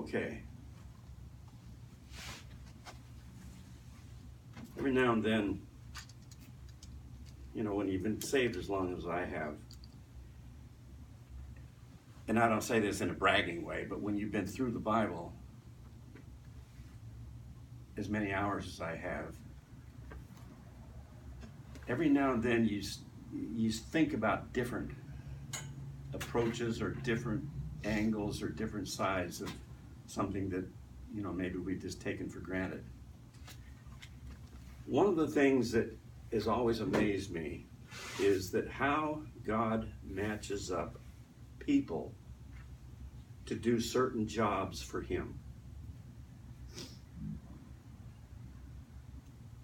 okay. Every now and then, when you've been saved as long as I have, and I don't say this in a bragging way, but when you've been through the Bible as many hours as I have, every now and then you think about different approaches or different angles or different sides of something that, maybe we've just taken for granted. One of the things that has always amazed me is that how God matches up people to do certain jobs for him.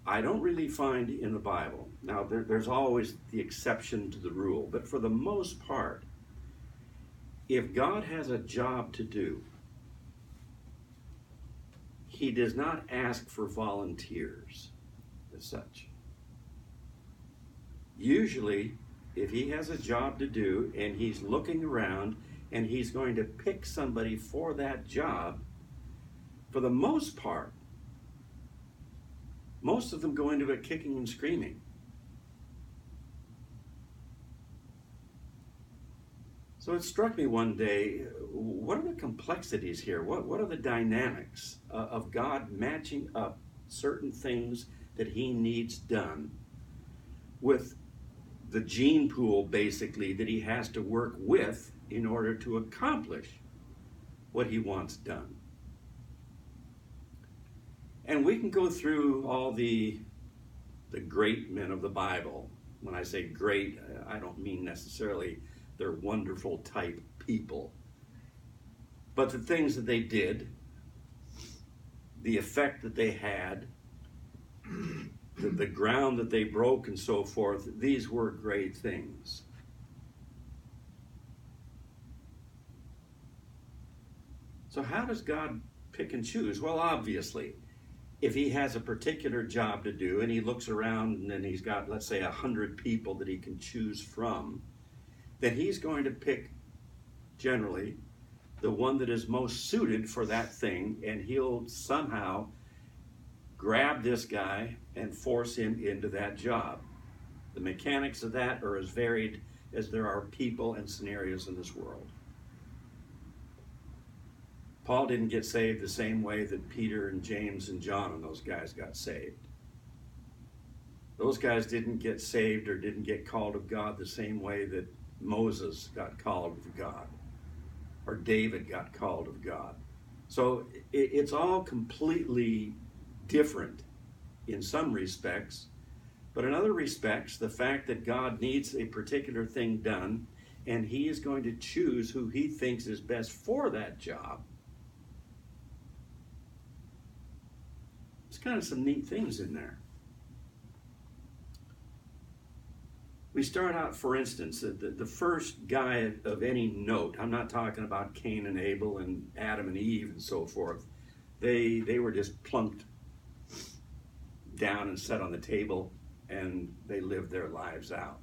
I don't really find in the Bible, now there's always the exception to the rule, but for the most part, if God has a job to do, he does not ask for volunteers as such. Usually, if he has a job to do and he's looking around and he's going to pick somebody for that job, for the most part, most of them go into it kicking and screaming. So it struck me one day, what are the complexities here? What are the dynamics of God matching up certain things that he needs done with the gene pool, basically, that he has to work with in order to accomplish what he wants done? And we can go through all the great men of the Bible. When I say great, I don't mean necessarily they're wonderful type people. But the things that they did, the effect that they had, the ground that they broke and so forth, these were great things. So how does God pick and choose? Well, obviously, if he has a particular job to do and he looks around and then he's got, let's say, 100 people that he can choose from, then he's going to pick, generally, the one that is most suited for that thing, and he'll somehow grab this guy and force him into that job. The mechanics of that are as varied as there are people and scenarios in this world. Paul didn't get saved the same way that Peter and James and John and those guys got saved. Those guys didn't get saved or didn't get called of God the same way that Moses got called of God or David got called of God. So it's all completely different in some respects, but in other respects, the fact that God needs a particular thing done and he is going to choose who he thinks is best for that job. There's kind of some neat things in there. We start out, for instance, the first guy of any note. I'm not talking about Cain and Abel and Adam and Eve and so forth. They were just plunked down and set on the table, and they lived their lives out.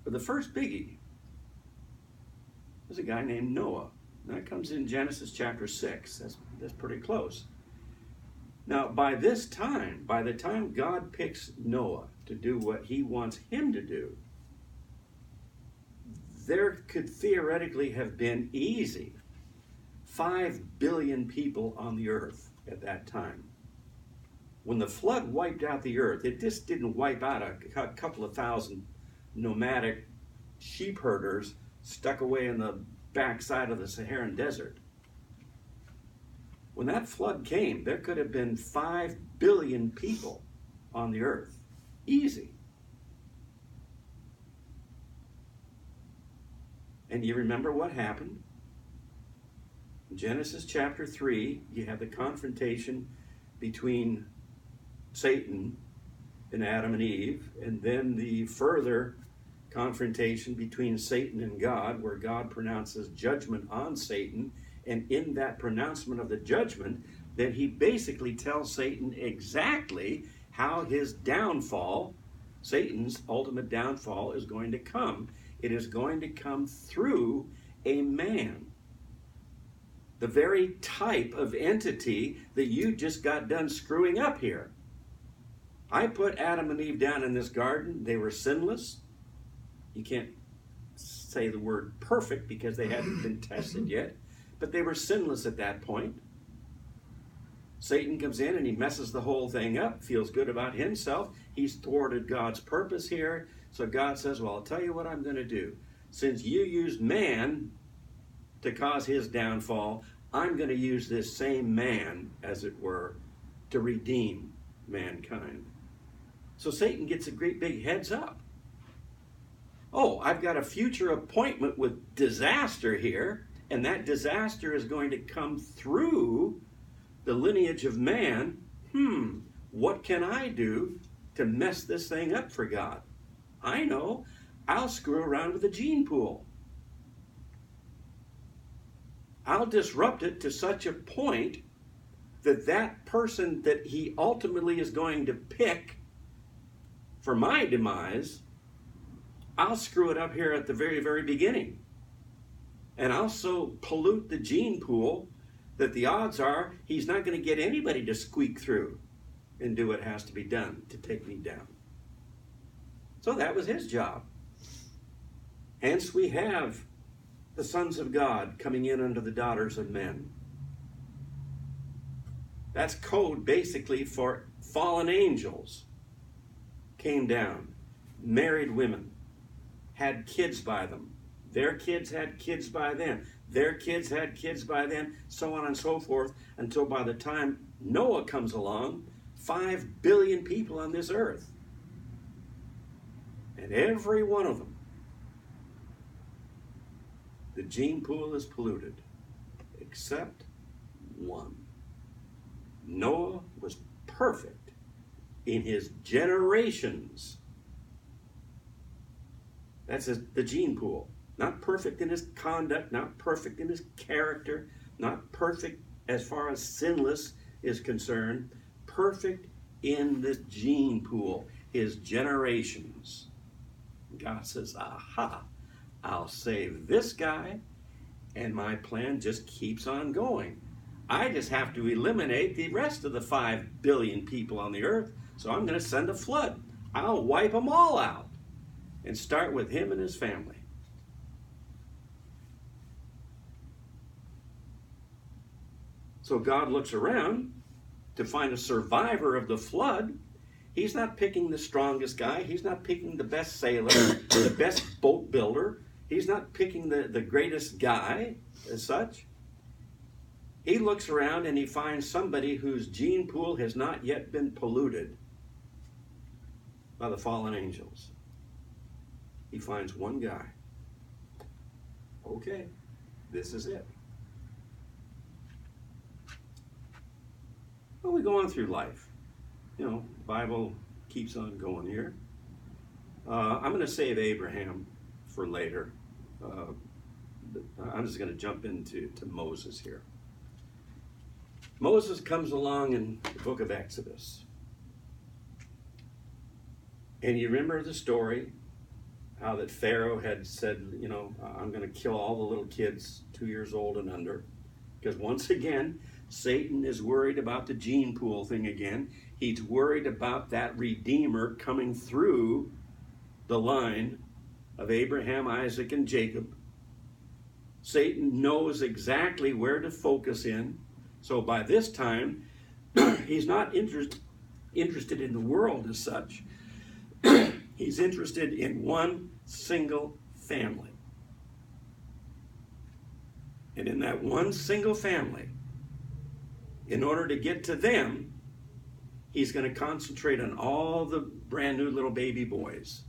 But the first biggie was a guy named Noah. That comes in Genesis chapter 6. That's pretty close. Now, by the time God picks Noah to do what he wants him to do, there could theoretically have been easy 5 billion people on the earth at that time. When the flood wiped out the earth, it just didn't wipe out a couple of thousand nomadic sheep herders stuck away in the backside of the Saharan desert. When that flood came, there could have been 5 billion people on the earth. Easy. And you remember what happened? In Genesis chapter 3, you have the confrontation between Satan and Adam and Eve, and then the further confrontation between Satan and God, where God pronounces judgment on Satan. And in that pronouncement of the judgment, then he basically tells Satan exactly how his downfall, Satan's ultimate downfall, is going to come it is going to come through a man. The very type of entity that you just got done screwing up here. I put Adam and Eve down in this garden. They were sinless. You can't say the word perfect because they hadn't been tested yet, but they were sinless at that point. Satan comes in and he messes the whole thing up, feels good about himself. He's thwarted God's purpose here. So God says, well, I'll tell you what I'm going to do. Since you used man to cause his downfall, I'm going to use this same man, as it were, to redeem mankind. So Satan gets a great big heads up. Oh, I've got a future appointment with disaster here, and that disaster is going to come through the lineage of man. What can I do to mess this thing up for God? I know. I'll screw around with the gene pool. I'll disrupt it to such a point that that person that he ultimately is going to pick for my demise, I'll screw it up here at the very, very beginning. And I'll so pollute the gene pool that the odds are he's not going to get anybody to squeak through and do what has to be done to take me down. So that was his job. Hence we have the sons of God coming in unto the daughters of men. That's code basically for fallen angels. Came down, married women, had kids by them. Their kids had kids by them. Their kids had kids by them, so on and so forth, until by the time Noah comes along, 5 billion people on this earth. And every one of them, the gene pool is polluted, except one. Noah was perfect in his generations. That's the gene pool. Not perfect in his conduct, not perfect in his character, not perfect as far as sinless is concerned. Perfect in the gene pool, his generations. God says, aha, I'll save this guy, and my plan just keeps on going. I just have to eliminate the rest of the 5 billion people on the earth, so I'm going to send a flood. I'll wipe them all out and start with him and his family. So God looks around to find a survivor of the flood. He's not picking the strongest guy. He's not picking the best sailor, the best boat builder. He's not picking the greatest guy as such. He looks around and he finds somebody whose gene pool has not yet been polluted by the fallen angels. He finds one guy. Okay, this is it. Well, we go on through life. You know, the Bible keeps on going here. I'm going to save Abraham for later. I'm just going to jump into Moses here. Moses comes along in the book of Exodus. And you remember the story, how that Pharaoh had said, you know, I'm going to kill all the little kids 2 years old and under. Because once again, Satan is worried about the gene pool thing again. He's worried about that Redeemer coming through the line of Abraham, Isaac, and Jacob. Satan knows exactly where to focus in. So by this time, he's not interested in the world as such. He's interested in one single family. And in that one single family, in order to get to them, he's going to concentrate on all the brand new little baby boys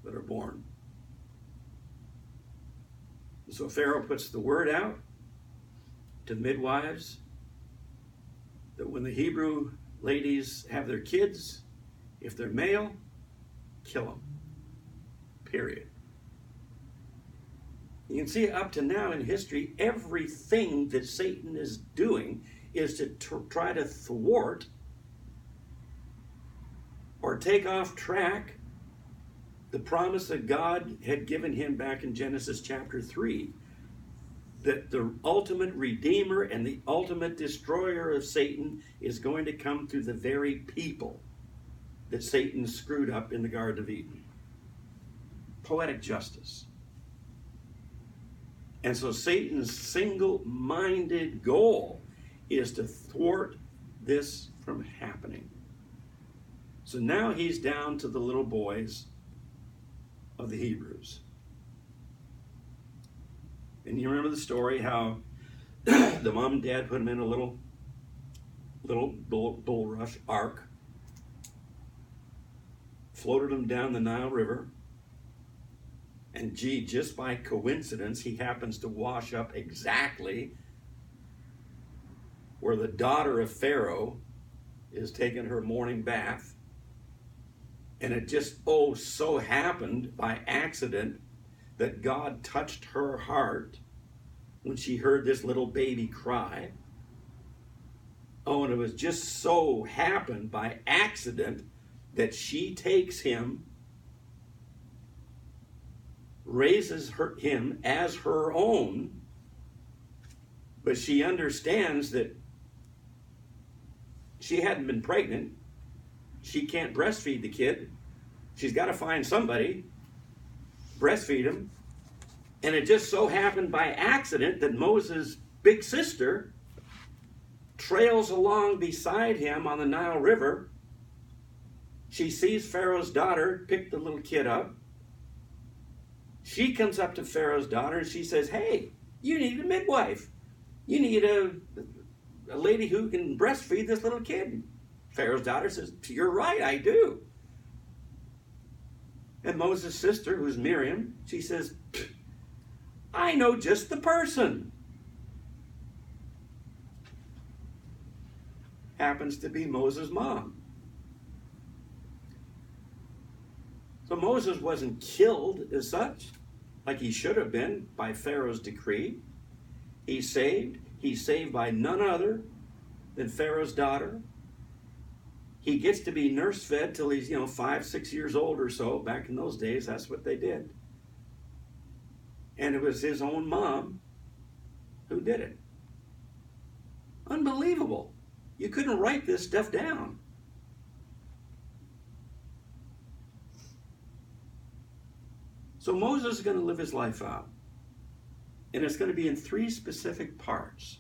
that are born. So Pharaoh puts the word out to midwives that when the Hebrew ladies have their kids, if they're male, kill them. Period. You can see up to now in history, everything that Satan is doing is to try to thwart or take off track the promise that God had given him back in Genesis chapter 3, that the ultimate redeemer and the ultimate destroyer of Satan is going to come through the very people that Satan screwed up in the Garden of Eden. Poetic justice. And so Satan's single-minded goal is to thwart this from happening. So now he's down to the little boys of the Hebrews. And you remember the story how the mom and dad put him in a little bulrush ark, floated him down the Nile River, and gee, just by coincidence, he happens to wash up exactly where the daughter of Pharaoh is taking her morning bath. And it just, so happened by accident that God touched her heart when she heard this little baby cry. And it was just so happened by accident that she takes him, raises him as her own, but she understands that she hadn't been pregnant. She can't breastfeed the kid. She's got to find somebody, breastfeed him. And it just so happened by accident that Moses' big sister trails along beside him on the Nile River. She sees Pharaoh's daughter pick the little kid up. She comes up to Pharaoh's daughter and she says, hey, you need a midwife. You need a lady who can breastfeed this little kid. Pharaoh's daughter says, you're right, I do. And Moses' sister, who's Miriam, she says, I know just the person. Happens to be Moses' mom. So Moses wasn't killed as such, like he should have been by Pharaoh's decree. He's saved. He's saved by none other than Pharaoh's daughter. He gets to be nurse-fed till he's, 5, 6 years old or so. Back in those days, that's what they did. And it was his own mom who did it. Unbelievable. You couldn't write this stuff down. So Moses is going to live his life out. And it's going to be in 3 specific parts.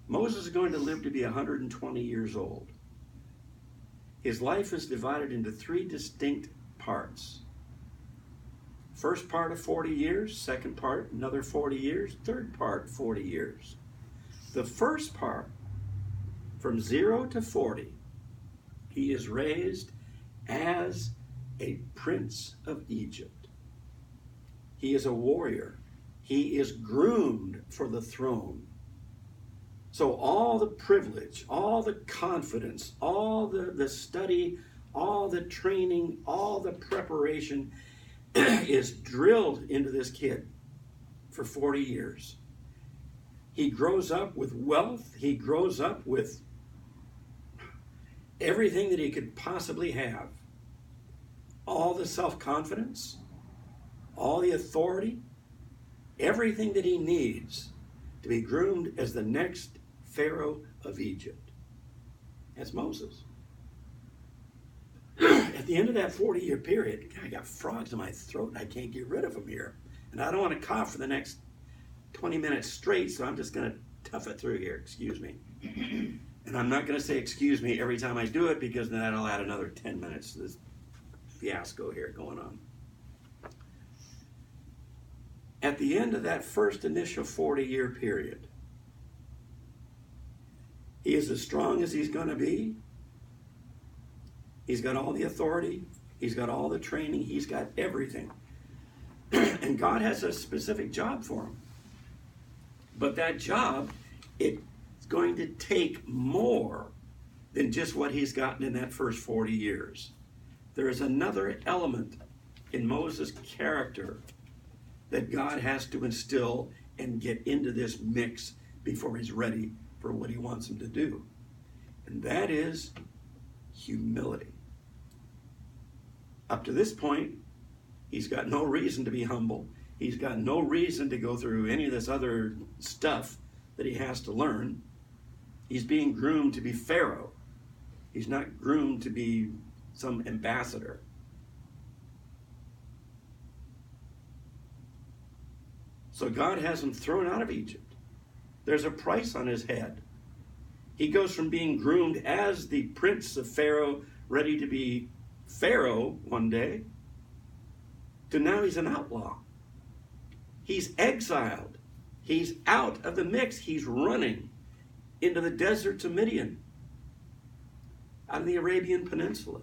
Moses is going to live to be 120 years old. His life is divided into 3 distinct parts. First part of 40 years, second part, another 40 years, third part, 40 years. The first part, from 0 to 40, he is raised as a prince of Egypt. He is a warrior. He is groomed for the throne. So all the privilege, all the confidence, all the study, all the training, all the preparation is drilled into this kid for 40 years. He grows up with wealth. He grows up with everything that he could possibly have. All the self-confidence, all the authority, everything that he needs to be groomed as the next Pharaoh of Egypt. That's Moses. At the end of that 40-year period, I got frogs in my throat and I can't get rid of them here. And I don't want to cough for the next 20 minutes straight, so I'm just going to tough it through here. Excuse me. And I'm not going to say excuse me every time I do it, because then that'll add another 10 minutes to this fiasco here going on. At the end of that first initial 40-year period, he is as strong as he's going to be. He's got all the authority. He's got all the training. He's got everything. And God has a specific job for him. But that job, it's going to take more than just what he's gotten in that first 40 years. There is another element in Moses' character that God has to instill and get into this mix before he's ready for what he wants him to do. And that is humility. Up to this point, he's got no reason to be humble. He's got no reason to go through any of this other stuff that he has to learn. He's being groomed to be Pharaoh. He's not groomed to be some ambassador. So God has him thrown out of Egypt. There's a price on his head. He goes from being groomed as the prince of Pharaoh, ready to be Pharaoh one day, to now he's an outlaw. He's exiled. He's out of the mix. He's running into the deserts of Midian, out of the Arabian Peninsula.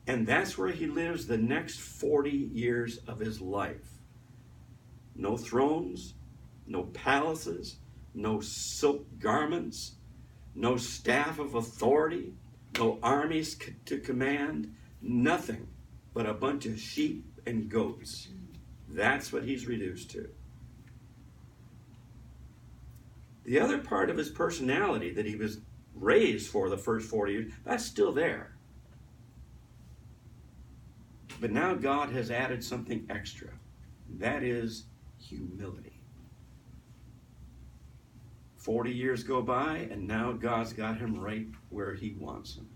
And that's where he lives the next 40 years of his life. No thrones, no palaces, no silk garments, no staff of authority, no armies to command, nothing but a bunch of sheep and goats. That's what he's reduced to. The other part of his personality that he was raised for the first 40 years, that's still there. But now God has added something extra. That is humility. 40 years go by, and now God's got him right where he wants him.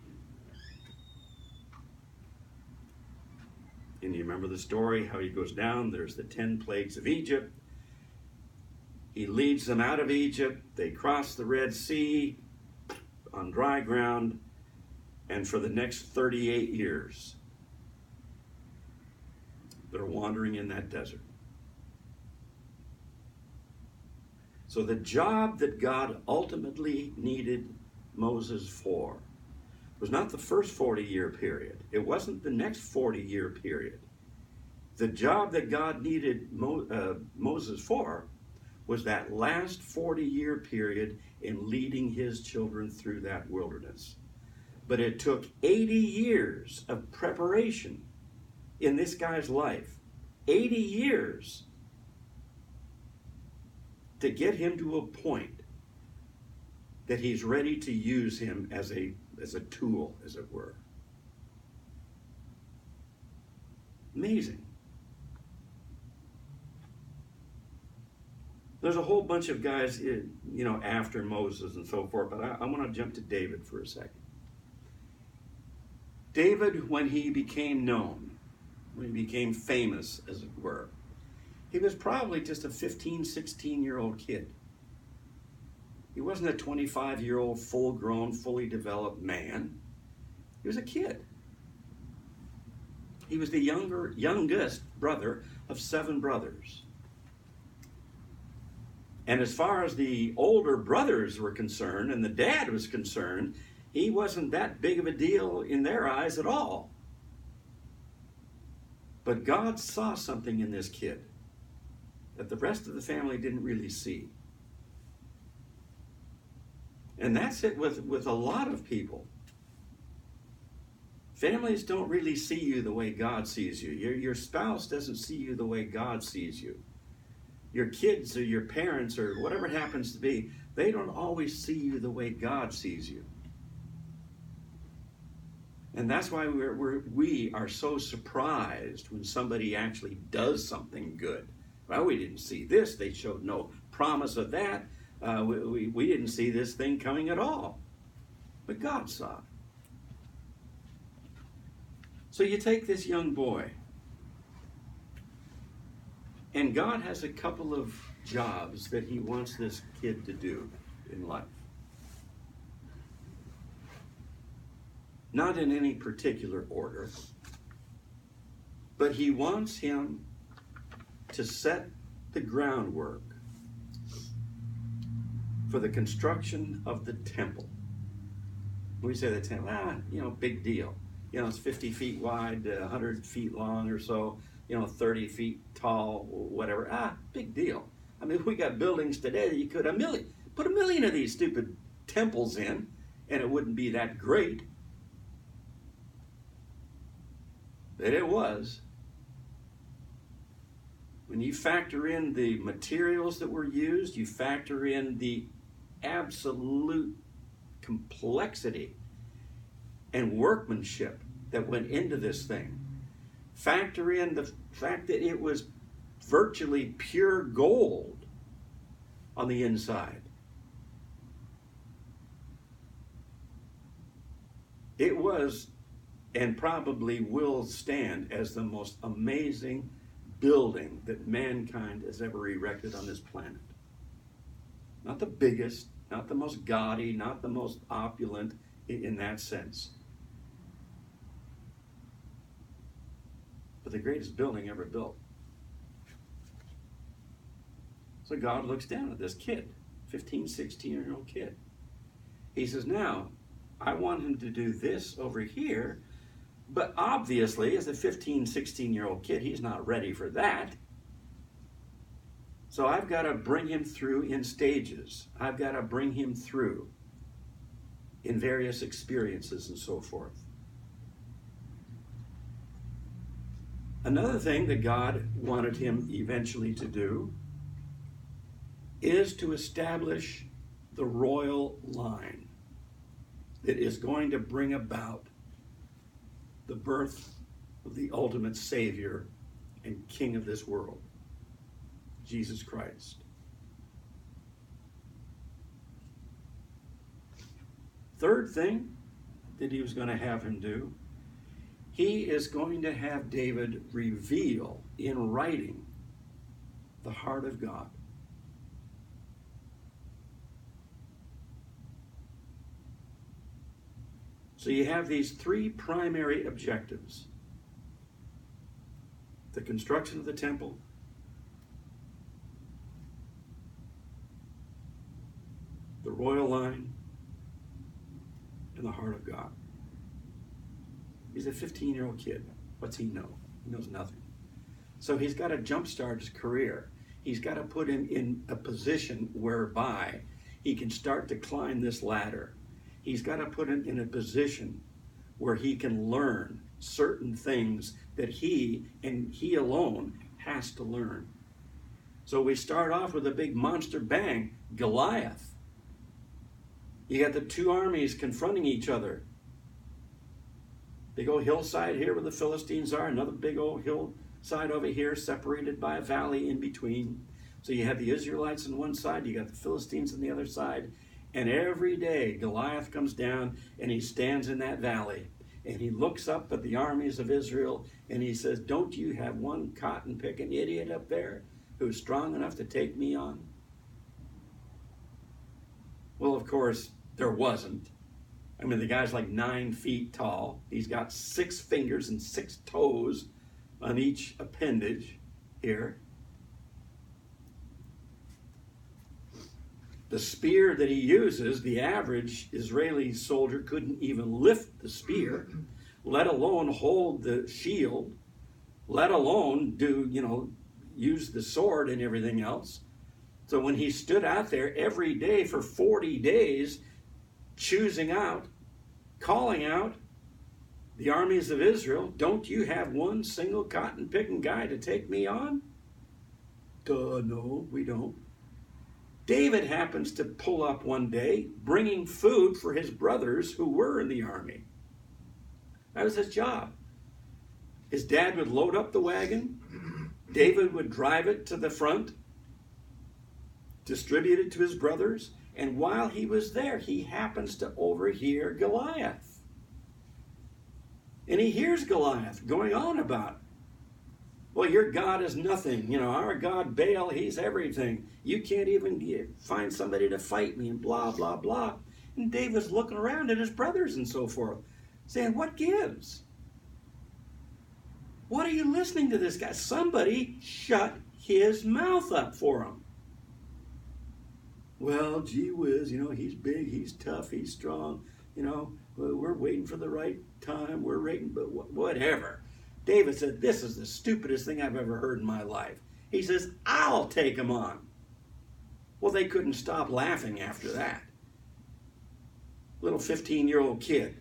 And you remember the story, how he goes down, there's the 10 plagues of Egypt. He leads them out of Egypt. They cross the Red Sea on dry ground. And for the next 38 years, they're wandering in that desert. So the job that God ultimately needed Moses for was not the first 40-year period. It wasn't the next 40-year period. The job that God needed Moses for was that last 40-year period in leading his children through that wilderness. But it took 80 years of preparation in this guy's life. 80 years to get him to a point that he's ready to use him as a tool, as it were. Amazing. There's a whole bunch of guys, after Moses and so forth, but I want to jump to David for a second. David, when he became known, when he became famous, as it were, he was probably just a 15, 16-year-old kid. He wasn't a 25-year-old, full-grown, fully developed man. He was a kid. He was the youngest brother of 7 brothers. And as far as the older brothers were concerned, and the dad was concerned, he wasn't that big of a deal in their eyes at all. But God saw something in this kid that the rest of the family didn't really see. And that's it with a lot of people. Families don't really see you the way God sees you. Your spouse doesn't see you the way God sees you. Your kids or your parents or whatever it happens to be, they don't always see you the way God sees you. And that's why we are so surprised when somebody actually does something good. Well, we didn't see this. They showed no promise of that. We didn't see this thing coming at all. But God saw it. So you take this young boy, and God has a couple of jobs that he wants this kid to do in life. Not in any particular order, but he wants him to set the groundwork for the construction of the temple. When we say the temple, big deal. It's 50 feet wide, 100 feet long or so, 30 feet tall, whatever. Big deal. I mean, we got buildings today that you could put a million of these stupid temples in, and it wouldn't be that great. But it was. When you factor in the materials that were used, you factor in the absolute complexity and workmanship that went into this thing. Factor in the fact that it was virtually pure gold on the inside. It was, and probably will stand as the most amazing building that mankind has ever erected on this planet. Not the biggest, not the most gaudy, not the most opulent in that sense, but the greatest building ever built. So God looks down at this kid, 15, 16-year-old kid. He says, now, I want him to do this over here, but obviously, as a 15, 16-year-old kid, he's not ready for that. So I've got to bring him through in stages. I've got to bring him through in various experiences and so forth. Another thing that God wanted him eventually to do is to establish the royal line that is going to bring about the birth of the ultimate Savior and King of this world, Jesus Christ. Third thing that he was going to have him do, he is going to have David reveal in writing the heart of God. So you have these three primary objectives: the construction of the temple, the royal line, and the heart of God. He's a 15-year-old kid. What's he know? He knows nothing. So he's got to jumpstart his career. He's got to put him in a position whereby he can start to climb this ladder. He's got to put him in a position where he can learn certain things that he, and he alone, has to learn. So we start off with a big monster bang, Goliath. You got the two armies confronting each other. Big old hillside here where the Philistines are, another big old hillside over here separated by a valley in between. So you have the Israelites on one side, you got the Philistines on the other side. And every day Goliath comes down and he stands in that valley and he looks up at the armies of Israel and he says, don't you have one cotton-picking idiot up there who's strong enough to take me on? Well, of course, there wasn't. I mean, the guy's like 9 feet tall. He's got 6 fingers and 6 toes on each appendage here. The spear that he uses, the average Israeli soldier couldn't even lift the spear, let alone hold the shield, let alone use the sword and everything else. So when he stood out there every day for 40 days, choosing out, calling out the armies of Israel, don't you have one single cotton-picking guy to take me on? Duh, no, we don't. David happens to pull up one day, bringing food for his brothers who were in the army. That was his job. His dad would load up the wagon. David would drive it to the front, distribute it to his brothers, and while he was there, he happens to overhear Goliath. And he hears Goliath going on about, well, your God is nothing. Our God Baal, he's everything. You can't even find somebody to fight me, and blah, blah, blah. And David's looking around at his brothers and so forth, saying, what gives? What are you listening to this guy? Somebody shut his mouth up for him. Well, gee whiz, he's big, he's tough, he's strong. We're waiting for the right time. We're waiting, but whatever. David said, this is the stupidest thing I've ever heard in my life. He says, I'll take him on. Well, they couldn't stop laughing after that. Little 15-year-old kid.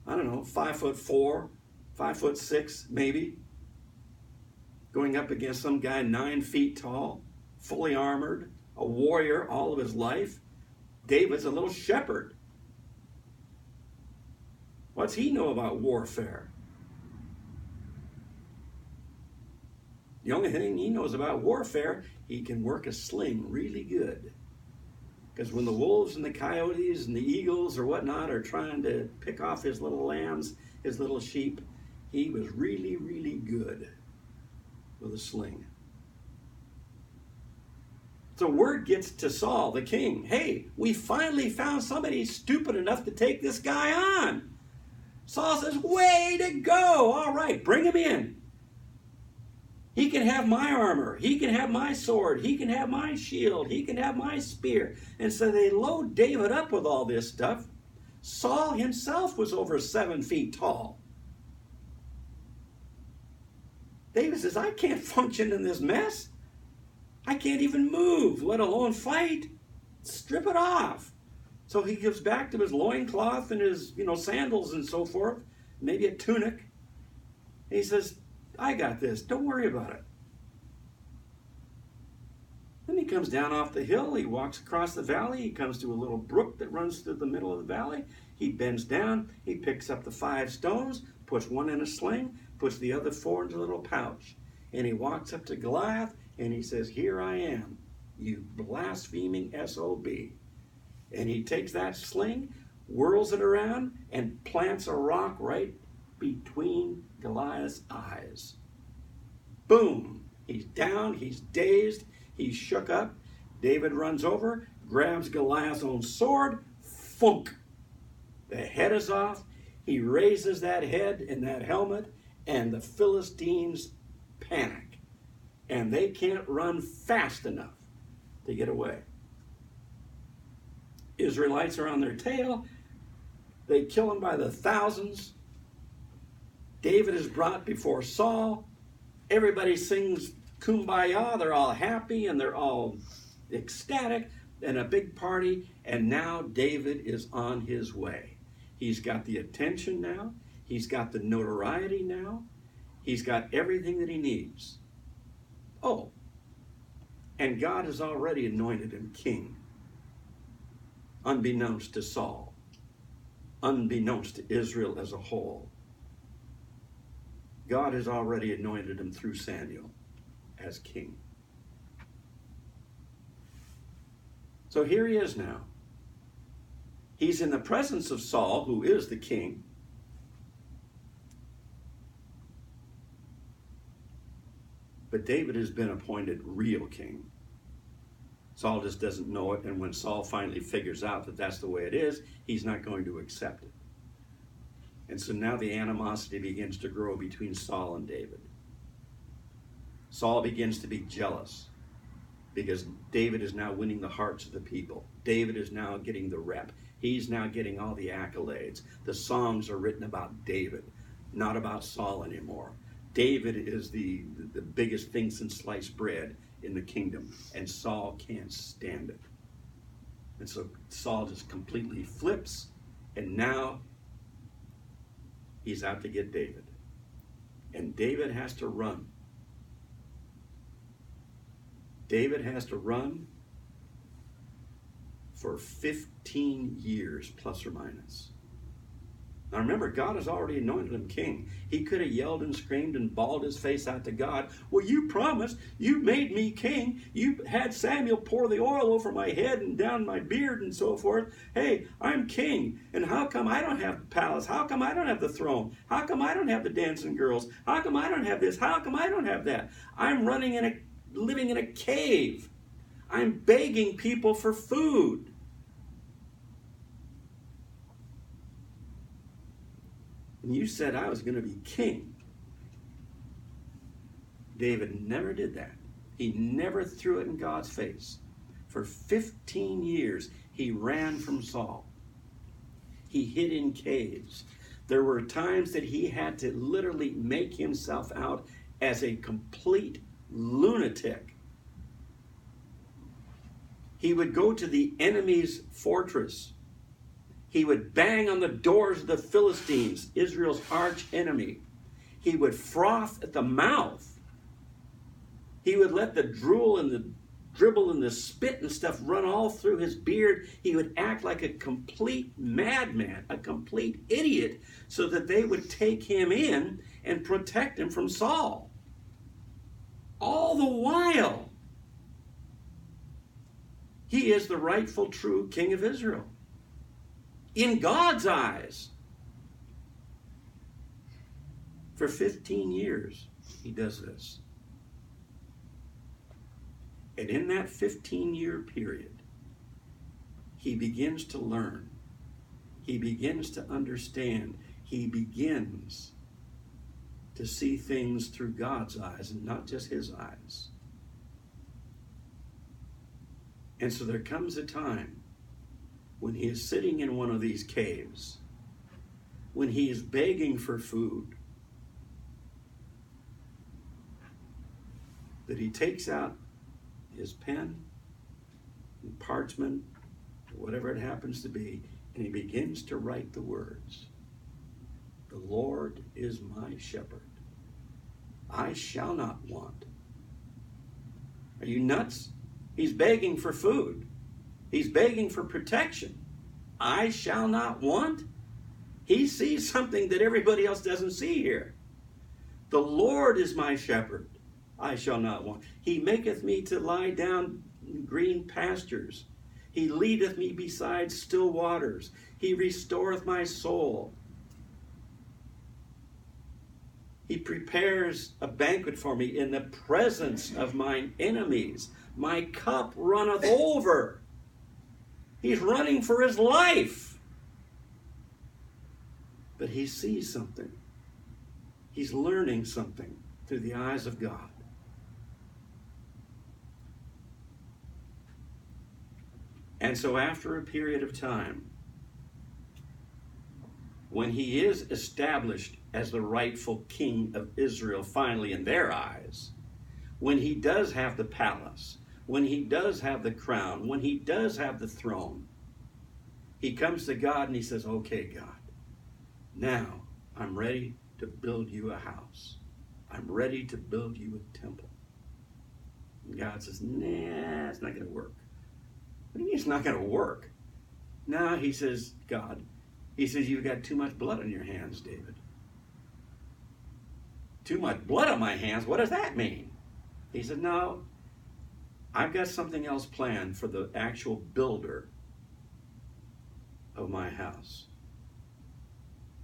I don't know, 5'4", 5'6", maybe. Going up against some guy 9 feet tall, fully armored, a warrior all of his life. David's a little shepherd. What's he know about warfare? The only thing he knows about warfare, he can work a sling really good. Because when the wolves and the coyotes and the eagles or whatnot are trying to pick off his little lambs, his little sheep, he was really, really good with a sling. So word gets to Saul, the king, hey, we finally found somebody stupid enough to take this guy on. Saul says, way to go. All right, bring him in. He can have my armor. He can have my sword. He can have my shield. He can have my spear. And so they load David up with all this stuff. Saul himself was over 7 feet tall. David says, I can't function in this mess. I can't even move, let alone fight. Strip it off. So he gives back to his loincloth and his, sandals and so forth, maybe a tunic. And he says, I got this. Don't worry about it. Then he comes down off the hill. He walks across the valley. He comes to a little brook that runs through the middle of the valley. He bends down. He picks up the 5 stones, puts one in a sling, puts the other 4 into a little pouch. And he walks up to Goliath and he says, here I am, you blaspheming SOB. And he takes that sling, whirls it around, and plants a rock right between Goliath's eyes. Boom! He's down, he's dazed, he's shook up. David runs over, grabs Goliath's own sword, funk! The head is off. He raises that head and that helmet, and the Philistines panic. And they can't run fast enough to get away. Israelites are on their tail. They kill them by the thousands. David is brought before Saul. Everybody sings Kumbaya. They're all happy and they're all ecstatic and a big party. And now David is on his way. He's got the attention now. He's got the notoriety now. He's got everything that he needs. Oh, and God has already anointed him king, unbeknownst to Saul, unbeknownst to Israel as a whole. God has already anointed him through Samuel as king. So here he is now. He's in the presence of Saul, who is the king. But David has been appointed real king. Saul just doesn't know it, and when Saul finally figures out that that's the way it is, he's not going to accept it. And so now the animosity begins to grow between Saul and David. Saul begins to be jealous because David is now winning the hearts of the people. David is now getting the rep. He's now getting all the accolades. The songs are written about David, not about Saul anymore. David is the biggest thing since sliced bread in the kingdom, and Saul can't stand it. And so Saul just completely flips, and now he's out to get David. And David has to run. David has to run for 15 years, plus or minus. Now remember, God has already anointed him king. He could have yelled and screamed and bawled his face out to God. Well, you promised. You made me king. You had Samuel pour the oil over my head and down my beard and so forth. Hey, I'm king. And how come I don't have the palace? How come I don't have the throne? How come I don't have the dancing girls? How come I don't have this? How come I don't have that? I'm living in a cave. I'm begging people for food. And you said I was going to be king. David never did that. He never threw it in God's face. For 15 years, he ran from Saul. He hid in caves. There were times that he had to literally make himself out as a complete lunatic. He would go to the enemy's fortress. He would bang on the doors of the Philistines, Israel's arch enemy. He would froth at the mouth. He would let the drool and the dribble and the spit and stuff run all through his beard. He would act like a complete madman, a complete idiot, so that they would take him in and protect him from Saul. All the while, he is the rightful, true king of Israel. In God's eyes. For 15 years, he does this. And in that 15-year period, he begins to learn. He begins to understand. He begins to see things through God's eyes and not just his eyes. And so there comes a time when he is sitting in one of these caves, when he is begging for food, that he takes out his pen and parchment, whatever it happens to be, and he begins to write the words, "The Lord is my shepherd. I shall not want." Are you nuts? He's begging for food. He's begging for protection. I shall not want? He sees something that everybody else doesn't see here. The Lord is my shepherd. I shall not want. He maketh me to lie down in green pastures. He leadeth me beside still waters. He restoreth my soul. He prepares a banquet for me in the presence of mine enemies. My cup runneth over. He's running for his life. But he sees something. He's learning something through the eyes of God. And so after a period of time, when he is established as the rightful king of Israel, finally in their eyes, when he does have the palace, when he does have the crown, when he does have the throne, he comes to God and he says, "Okay, God, now I'm ready to build you a house. I'm ready to build you a temple." And God says, "Nah, it's not going to work." What do you mean it's not going to work? No, he says, God, he says, "You've got too much blood on your hands, David." Too much blood on my hands? What does that mean? He said, "No, I've got something else planned for the actual builder of my house.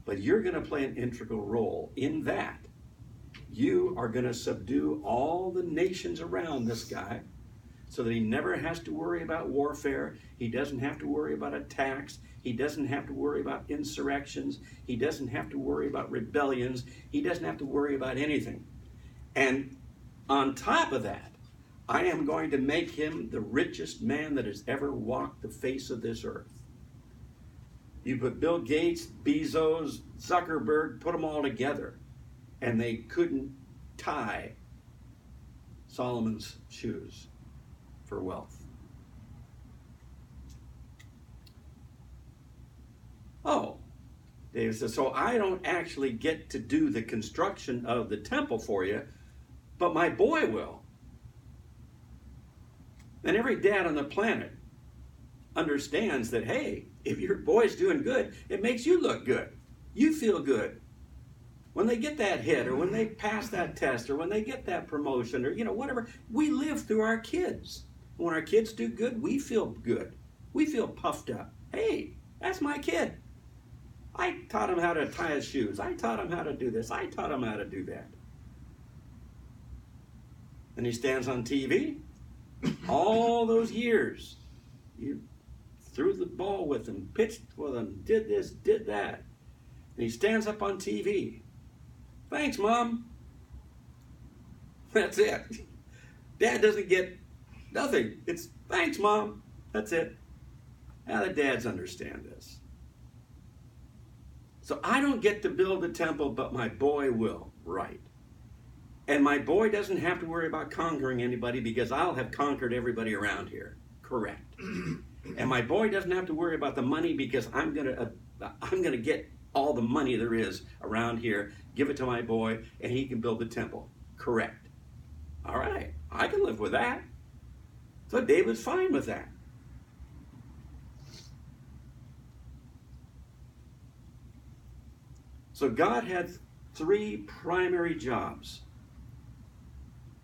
But you're going to play an integral role in that. You are going to subdue all the nations around this guy, so that he never has to worry about warfare. He doesn't have to worry about attacks. He doesn't have to worry about insurrections. He doesn't have to worry about rebellions. He doesn't have to worry about anything. And on top of that, I am going to make him the richest man that has ever walked the face of this earth." You put Bill Gates, Bezos, Zuckerberg, put them all together, and they couldn't tie Solomon's shoes for wealth. Oh, David says, "So I don't actually get to do the construction of the temple for you, but my boy will." And every dad on the planet understands that, hey, if your boy's doing good, it makes you look good. You feel good. When they get that hit, or when they pass that test, or when they get that promotion, or whatever, we live through our kids. When our kids do good, we feel good. We feel puffed up. Hey, that's my kid. I taught him how to tie his shoes. I taught him how to do this. I taught him how to do that. And he stands on TV. All those years, you threw the ball with him, pitched with him, did this, did that. And he stands up on TV. "Thanks, Mom." That's it. Dad doesn't get nothing. It's "Thanks, Mom." That's it. Now the dads understand this. So I don't get to build a temple, but my boy will. Right. And my boy doesn't have to worry about conquering anybody, because I'll have conquered everybody around here. Correct. And my boy doesn't have to worry about the money, because I'm gonna get all the money there is around here, give it to my boy, and he can build the temple. Correct. All right, I can live with that. So David's fine with that. So God had 3 primary jobs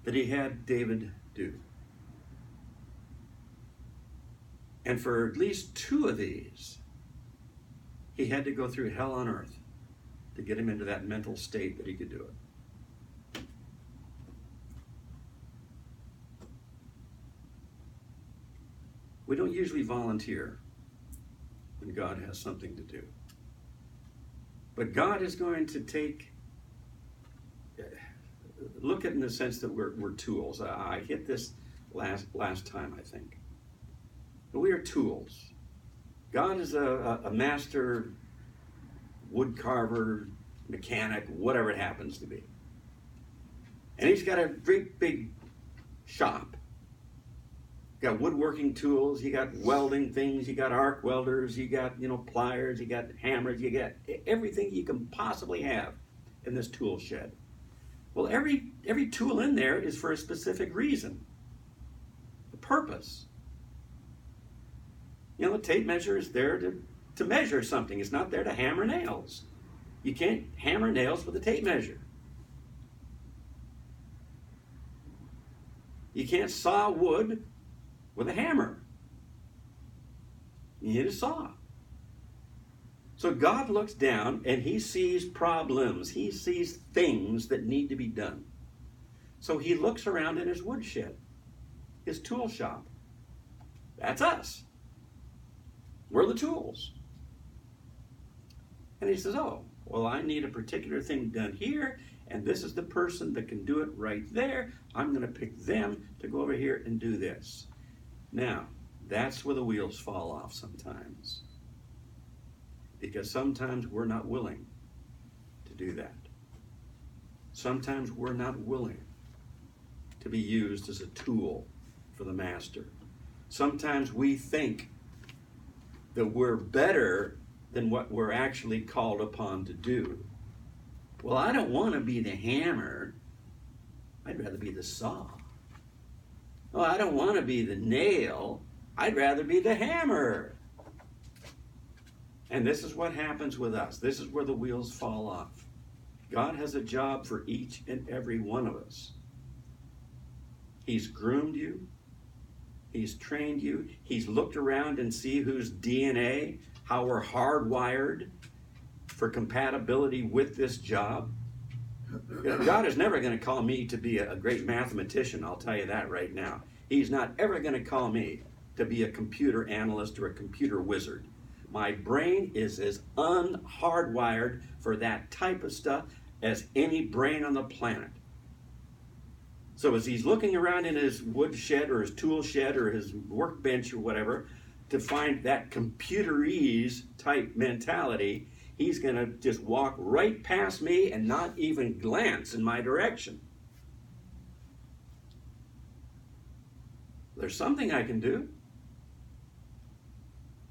that he had David do. And for at least 2 of these, he had to go through hell on earth to get him into that mental state that he could do it. We don't usually volunteer when God has something to do. But God is going to look at it in the sense that we're tools. I hit this last time, I think. But we are tools. God is a master wood carver, mechanic, whatever it happens to be. And he's got a great big shop. You got woodworking tools, you got welding things, you got arc welders, you got, pliers, you got hammers, you got everything you can possibly have in this tool shed. Well, every tool in there is for a specific reason, a purpose. The tape measure is there to measure something. It's not there to hammer nails. You can't hammer nails with a tape measure. You can't saw wood with a hammer. You need a saw. So God looks down and he sees problems. He sees things that need to be done. So he looks around in his woodshed, his tool shop. That's us. We're the tools. And he says, oh, well, I need a particular thing done here, and this is the person that can do it right there. I'm going to pick them to go over here and do this. Now, that's where the wheels fall off sometimes. Because sometimes we're not willing to do that. Sometimes we're not willing to be used as a tool for the master. Sometimes we think that we're better than what we're actually called upon to do. Well, I don't want to be the hammer. I'd rather be the saw. Oh, I don't want to be the nail. I'd rather be the hammer. And this is what happens with us. This is where the wheels fall off. God has a job for each and every one of us. He's groomed you. He's trained you. He's looked around and see whose DNA, how we're hardwired for compatibility with this job. God is never going to call me to be a great mathematician, I'll tell you that right now. He's not ever going to call me to be a computer analyst or a computer wizard. My brain is as unhardwired for that type of stuff as any brain on the planet. So as he's looking around in his wood shed or his tool shed or his workbench or whatever to find that computerese type mentality, he's going to just walk right past me and not even glance in my direction. There's something I can do.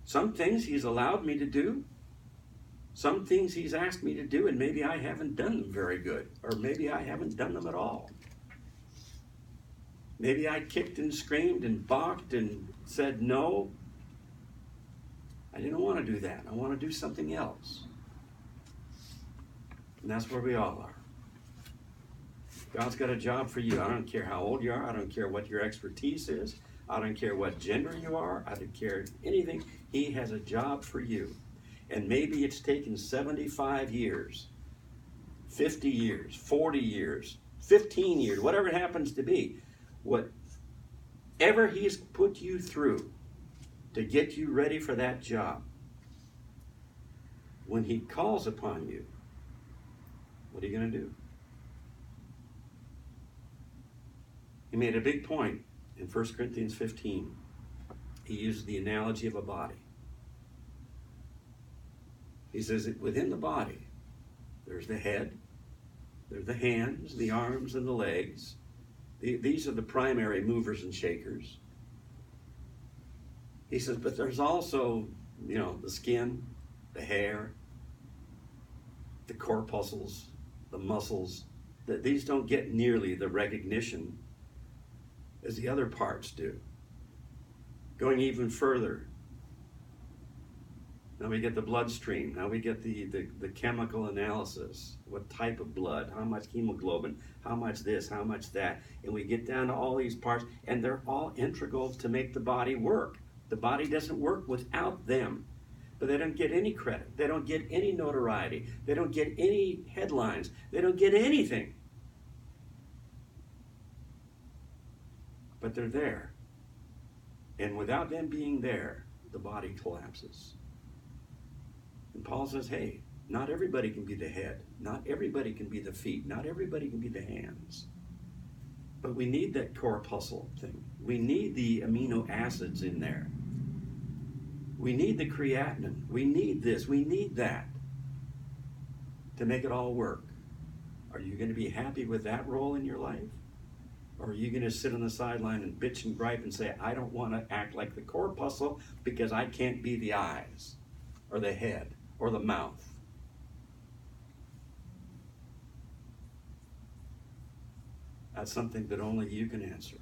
Some things he's allowed me to do. Some things he's asked me to do, and maybe I haven't done them very good, or maybe I haven't done them at all. Maybe I kicked and screamed and balked and said no. I didn't want to do that. I want to do something else. And that's where we all are. God's got a job for you. I don't care how old you are. I don't care what your expertise is. I don't care what gender you are. I don't care anything. He has a job for you. And maybe it's taken 75 years, 50 years, 40 years, 15 years, whatever it happens to be. Whatever he's put you through to get you ready for that job. When he calls upon you, what are you going to do? He made a big point in 1 Corinthians 15. He used the analogy of a body. He says that within the body, there's the head, there's the hands, the arms, and the legs. These are the primary movers and shakers. He says, but there's also, the skin, the hair, the corpuscles, the muscles. These don't get nearly the recognition as the other parts do. Going even further, now we get the bloodstream. Now we get the chemical analysis. What type of blood, how much hemoglobin, how much this, how much that. And we get down to all these parts, and they're all integral to make the body work. The body doesn't work without them. But they don't get any credit. They don't get any notoriety. They don't get any headlines. They don't get anything. But they're there. And without them being there, the body collapses. And Paul says, hey, not everybody can be the head. Not everybody can be the feet. Not everybody can be the hands. But we need that corpuscle thing. We need the amino acids in there. We need the creatinine. We need this. We need that to make it all work. Are you going to be happy with that role in your life? Or are you going to sit on the sideline and bitch and gripe and say, I don't want to act like the corpuscle because I can't be the eyes or the head or the mouth? That's something that only you can answer.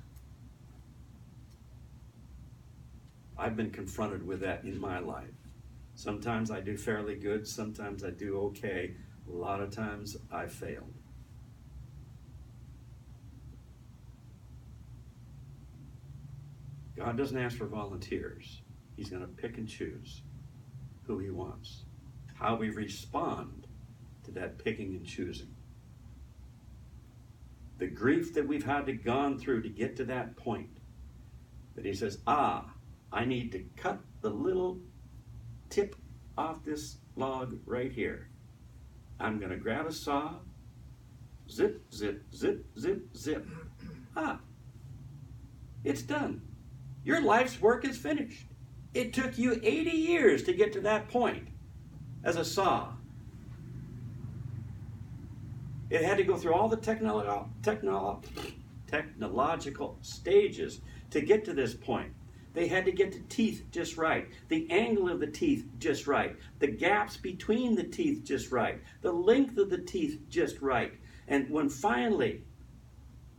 I've been confronted with that in my life. Sometimes I do fairly good, sometimes I do okay. A lot of times I failed. God doesn't ask for volunteers. He's going to pick and choose who he wants. How we respond to that picking and choosing. The grief that we've had to gone through to get to that point, that he says, I need to cut the little tip off this log right here. I'm going to grab a saw, zip, zip, zip, zip, zip. It's done. Your life's work is finished. It took you 80 years to get to that point as a saw. It had to go through all the technological stages to get to this point. They had to get the teeth just right, the angle of the teeth just right, the gaps between the teeth just right, the length of the teeth just right. And when finally,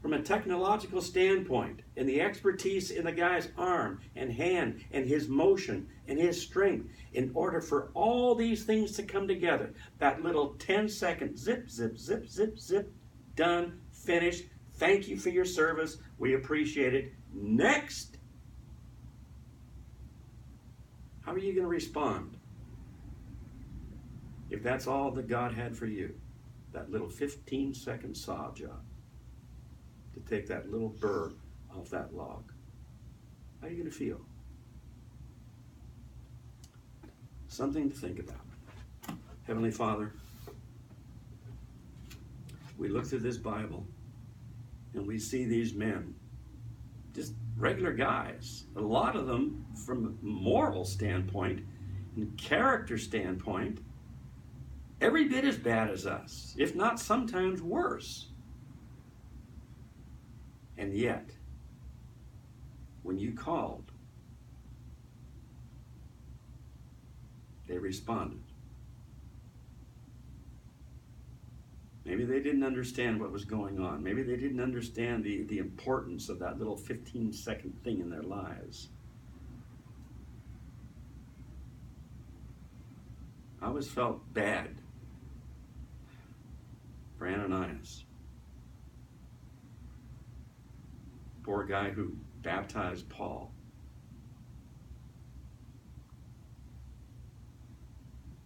from a technological standpoint, and the expertise in the guy's arm and hand and his motion and his strength, in order for all these things to come together, that little 10-second zip, zip, zip, zip, zip, done, finished, thank you for your service, we appreciate it, next. How are you going to respond if that's all that God had for you? That little 15-second saw job to take that little burr off that log. How are you going to feel? Something to think about. Heavenly Father, we look through this Bible and we see these men, just regular guys, a lot of them from a moral standpoint and character standpoint, every bit as bad as us, if not sometimes worse. And yet, when you called, they responded. Maybe they didn't understand what was going on. Maybe they didn't understand the importance of that little 15-second thing in their lives. I always felt bad for Ananias. Poor guy who baptized Paul.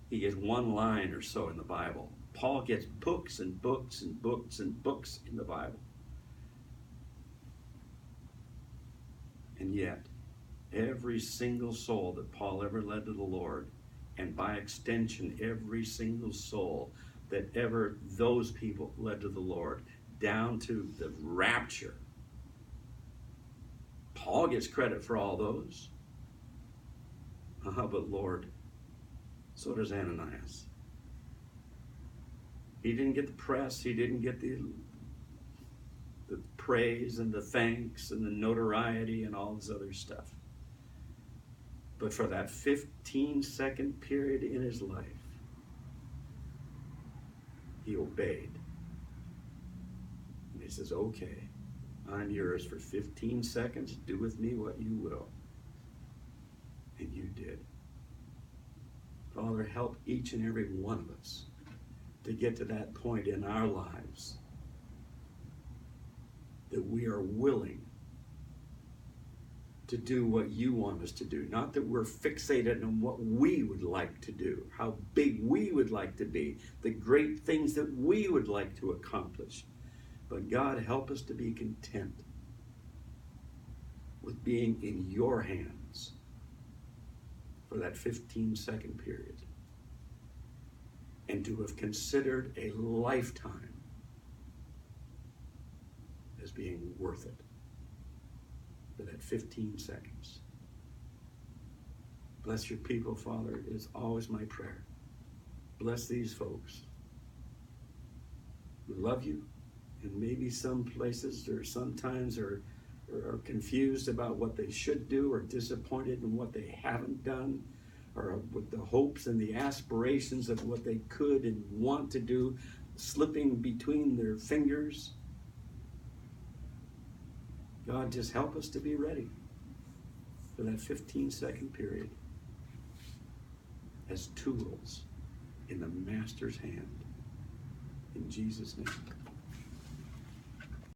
He gets one line or so in the Bible. Paul gets books and books and books and books in the Bible. And yet, every single soul that Paul ever led to the Lord, and by extension, every single soul that ever those people led to the Lord, down to the rapture, Paul gets credit for all those. But Lord, so does Ananias. He didn't get the press. He didn't get the praise and the thanks and the notoriety and all this other stuff. But for that 15-second period in his life, he obeyed. And he says, okay, I'm yours for 15 seconds. Do with me what you will. And you did. Father, help each and every one of us to get to that point in our lives that we are willing to do what you want us to do. Not that we're fixated on what we would like to do, how big we would like to be, the great things that we would like to accomplish. But God, help us to be content with being in your hands for that 15-second period, and to have considered a lifetime as being worth it for that 15 seconds. Bless your people, Father. It is always my prayer. Bless these folks who love you, and maybe some places or sometimes are confused about what they should do, or disappointed in what they haven't done, or with the hopes and the aspirations of what they could and want to do slipping between their fingers. God, just help us to be ready for that 15-second period as tools in the Master's hand. In Jesus' name.